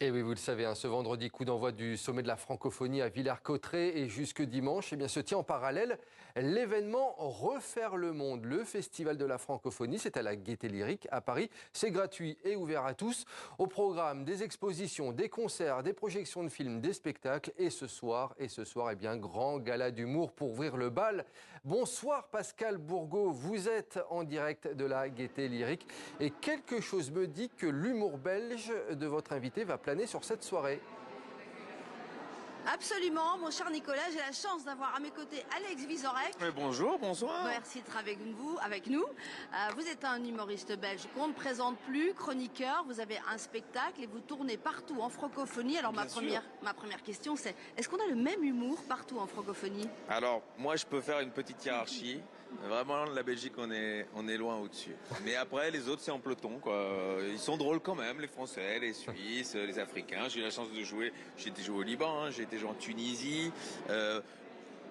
Et oui, vous le savez, ce vendredi, coup d'envoi du sommet de la francophonie à Villers-Cotterêts et jusque dimanche, se tient en parallèle l'événement Refaire le monde, le festival de la francophonie. C'est à la Gaîté Lyrique à Paris. C'est gratuit et ouvert à tous. Au programme, des expositions, des concerts, des projections de films, des spectacles. Et ce soir, grand gala d'humour pour ouvrir le bal. Bonsoir Pascal Bourgault, vous êtes en direct de la Gaîté Lyrique. Et quelque chose me dit que l'humour belge de votre invité va planer sur cette soirée. Absolument, mon cher Nicolas, j'ai la chance d'avoir à mes côtés Alex Vizorek. Bonjour, bonsoir. Merci d'être avec nous. Vous êtes un humoriste belge qu'on ne présente plus, chroniqueur, vous avez un spectacle et vous tournez partout en francophonie. Alors ma première question c'est, est-ce qu'on a le même humour partout en francophonie? Alors, moi je peux faire une petite hiérarchie. Vraiment, la Belgique, on est loin au-dessus. Mais après, les autres, c'est en peloton, quoi. Ils sont drôles quand même, les Français, les Suisses, les Africains. J'ai eu la chance de jouer, j'ai été joué au Liban, j'ai été joué en Tunisie.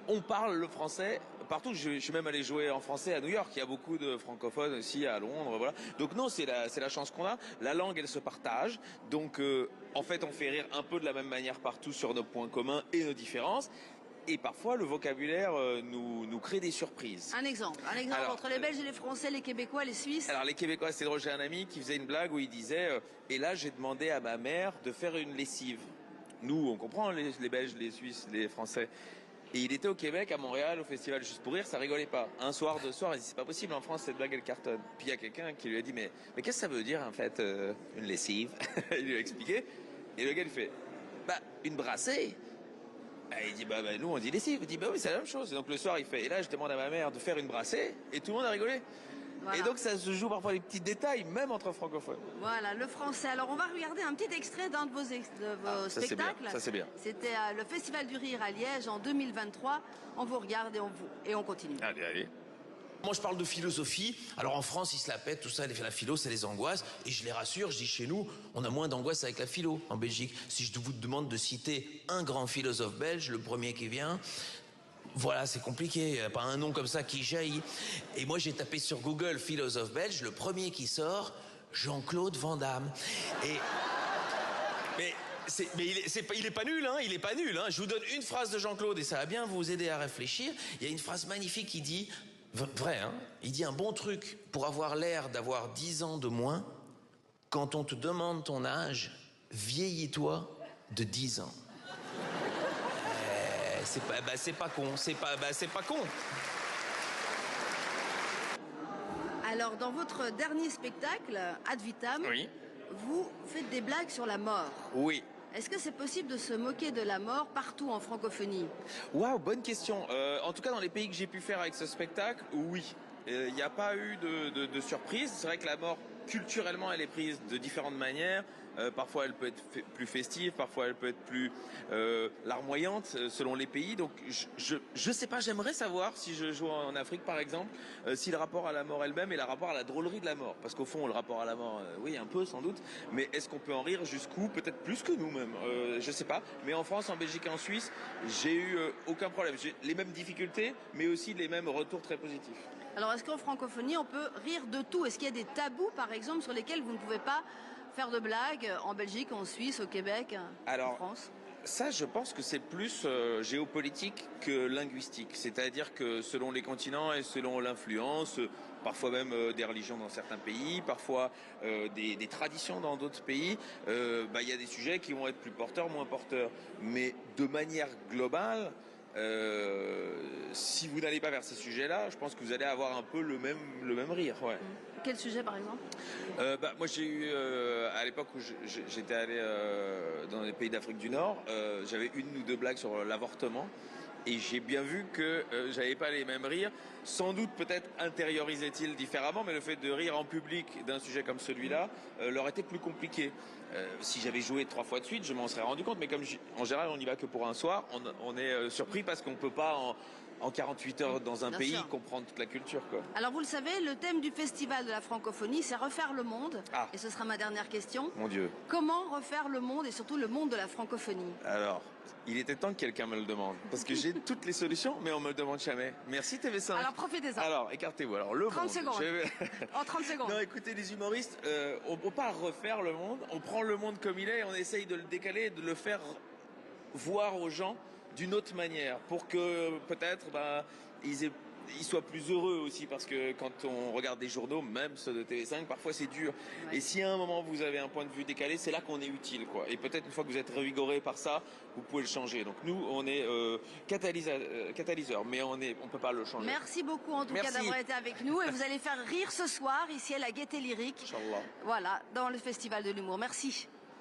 On parle le français partout. Je suis même allé jouer en français à New York. Il y a beaucoup de francophones aussi à Londres, voilà. Donc non, c'est la chance qu'on a. La langue, elle se partage. Donc, en fait, on fait rire un peu de la même manière partout sur nos points communs et nos différences. Et parfois, le vocabulaire nous crée des surprises. Un exemple alors, entre les Belges et les Français, les Québécois, les Suisses. Alors, les Québécois, c'est drôle. J'ai un ami qui faisait une blague où il disait et là, j'ai demandé à ma mère de faire une lessive. Nous, on comprend les Belges, les Suisses, les Français. Et il était au Québec, à Montréal, au festival Juste pour rire, ça rigolait pas. Un soir, deux soirs, il dit c'est pas possible, en France, cette blague, elle cartonne. Puis il y a quelqu'un qui lui a dit mais qu'est-ce que ça veut dire, en fait, une lessive? Il lui a expliqué. Et le gars, il fait une brassée. Il dit nous on dit lessive. Il dit oui, c'est la même chose. Et donc le soir il fait et là je demande à ma mère de faire une brassée et tout le monde a rigolé. Voilà. Et donc ça se joue parfois les petits détails même entre francophones. Voilà, le français. Alors on va regarder un petit extrait d'un de vos spectacles. Ça c'est bien. C'était le Festival du Rire à Liège en 2023. On vous regarde et on continue. Allez. Moi, je parle de philosophie. Alors, en France, ils se la pètent, tout ça, la philo, c'est les angoisses. Et je les rassure, je dis chez nous, on a moins d'angoisse avec la philo. En Belgique, si je vous demande de citer un grand philosophe belge, le premier qui vient, voilà, c'est compliqué. Il n'y a pas un nom comme ça qui jaillit. Et moi, j'ai tapé sur Google philosophe belge, le premier qui sort, Jean-Claude Van Damme. Mais il est pas nul, hein. Il est pas nul, hein. Je vous donne une phrase de Jean-Claude et ça va bien vous aider à réfléchir. Il y a une phrase magnifique qui dit, vrai, hein. Il dit un bon truc pour avoir l'air d'avoir 10 ans de moins. Quand on te demande ton âge, vieillis-toi de 10 ans. C'est pas con, c'est pas con. Alors, dans votre dernier spectacle, Ad Vitam, Oui. vous faites des blagues sur la mort. Oui. Est-ce que c'est possible de se moquer de la mort partout en francophonie? Waouh, bonne question. En tout cas, dans les pays que j'ai pu faire avec ce spectacle, oui. Il n'y a pas eu de surprise. C'est vrai que la mort, culturellement, elle est prise de différentes manières. Parfois, elle peut être plus festive, parfois, elle peut être plus larmoyante, selon les pays. Donc, je sais pas, j'aimerais savoir, si je joue en Afrique, par exemple, si le rapport à la mort elle-même et le rapport à la drôlerie de la mort. Parce qu'au fond, le rapport à la mort, oui, un peu, sans doute. Mais est-ce qu'on peut en rire jusqu'où? Peut-être plus que nous-mêmes. Je sais pas. Mais en France, en Belgique et en Suisse, j'ai eu aucun problème. J'ai les mêmes difficultés, mais aussi les mêmes retours très positifs. Alors, est-ce qu'en francophonie, on peut rire de tout? Est-ce qu'il y a des tabous, par exemple, sur lesquels vous ne pouvez pas faire de blagues en Belgique, en Suisse, au Québec, en France? Ça, je pense que c'est plus géopolitique que linguistique. C'est-à-dire que selon les continents et selon l'influence, parfois même des religions dans certains pays, parfois des traditions dans d'autres pays, y a des sujets qui vont être plus porteurs, moins porteurs. Mais de manière globale, si vous n'allez pas vers ces sujets-là, je pense que vous allez avoir un peu le même rire. Ouais. Quel sujet, par exemple? Moi, j'ai eu, à l'époque où j'étais allé dans les pays d'Afrique du Nord, j'avais une ou deux blagues sur l'avortement. Et j'ai bien vu que j'avais pas les mêmes rires. Sans doute, peut-être intériorisait-il différemment, mais le fait de rire en public d'un sujet comme celui-là leur était plus compliqué. Si j'avais joué 3 fois de suite, je m'en serais rendu compte. Mais comme en général, on n'y va que pour un soir, on est surpris parce qu'on peut pas en 48 heures dans un Bien pays, sûr. comprendre toute la culture, quoi. Alors vous le savez, le thème du Festival de la francophonie, c'est refaire le monde. Ah. Et ce sera ma dernière question. Mon Dieu. Comment refaire le monde et surtout le monde de la francophonie? Alors, il était temps que quelqu'un me le demande. Parce que j'ai toutes les solutions, mais on me le demande jamais. Merci TV5. Alors profitez-en. Alors, écartez-vous. Alors, le 30 monde. secondes. Je vais- En 30 secondes. Non, écoutez, les humoristes, on ne peut pas refaire le monde. On prend le monde comme il est et on essaye de le décaler, de le faire voir aux gens d'une autre manière. Pour que peut-être ils soient plus heureux aussi. Parce que quand on regarde des journaux, même ceux de TV5, parfois c'est dur. Ouais. Et si à un moment vous avez un point de vue décalé, c'est là qu'on est utile, quoi. Et peut-être une fois que vous êtes revigoré par ça, vous pouvez le changer. Donc nous, on est catalyseur, mais on peut pas le changer. Merci beaucoup en tout Merci. cas d'avoir été avec nous et vous allez faire rire ce soir ici à la Gaieté Lyrique. Inch'Allah. Voilà, dans le Festival de l'humour. Merci.